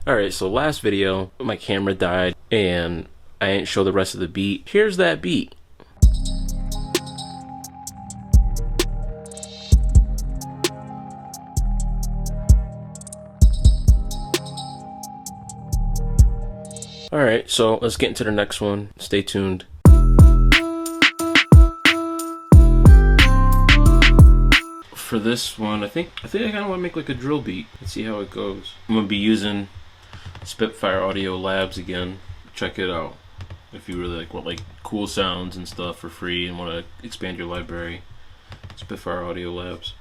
Alright, so last video, my camera died and I didn't show the rest of the beat. Here's that beat. Alright, so let's get into the next one. Stay tuned. For this one, I think I kind of want to make like a drill beat. Let's see how it goes. I'm gonna be using Spitfire Audio Labs again. Check it out if you really want like cool sounds and stuff for free and want to expand your library. Spitfire Audio Labs.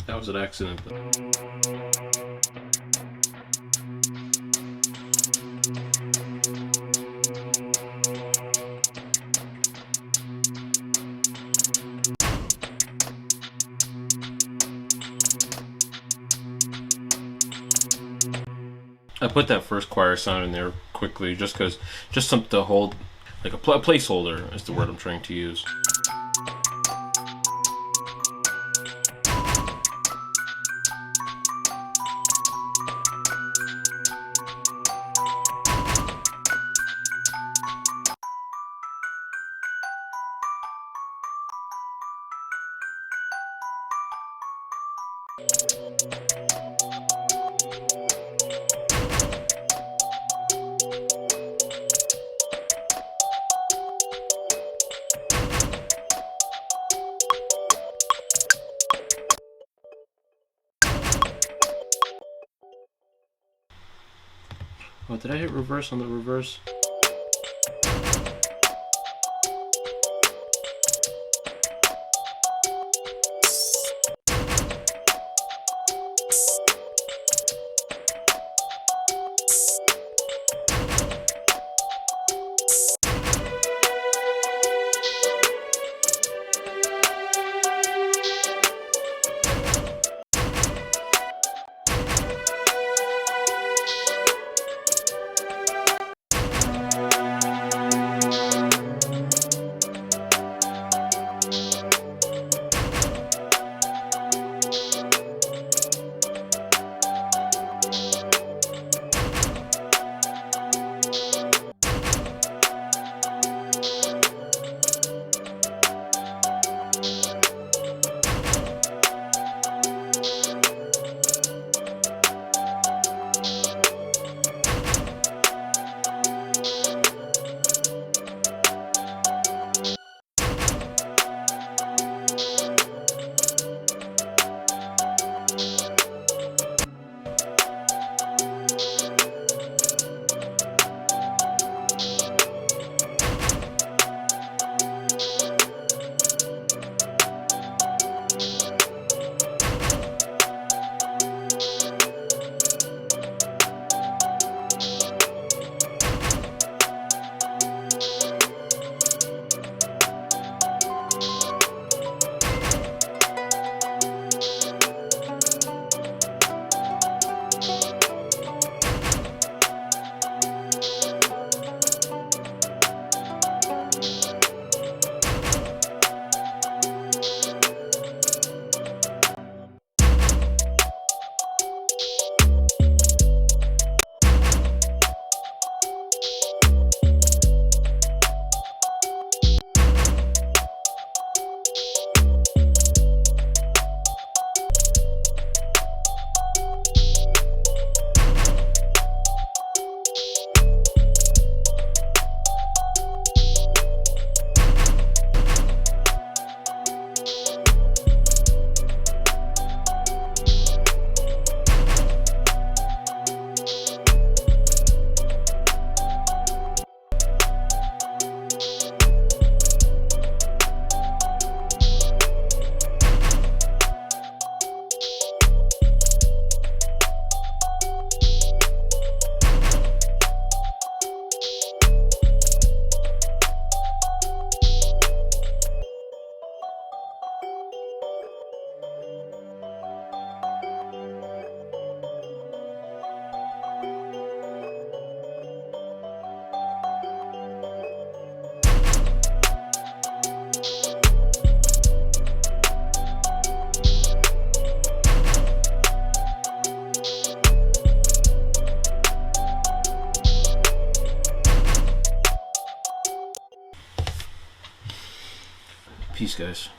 That was an accident. I put that first choir sound in there quickly just something to hold, like a placeholder is the word I'm trying to use. Oh, did I hit reverse on the reverse? Peace, guys.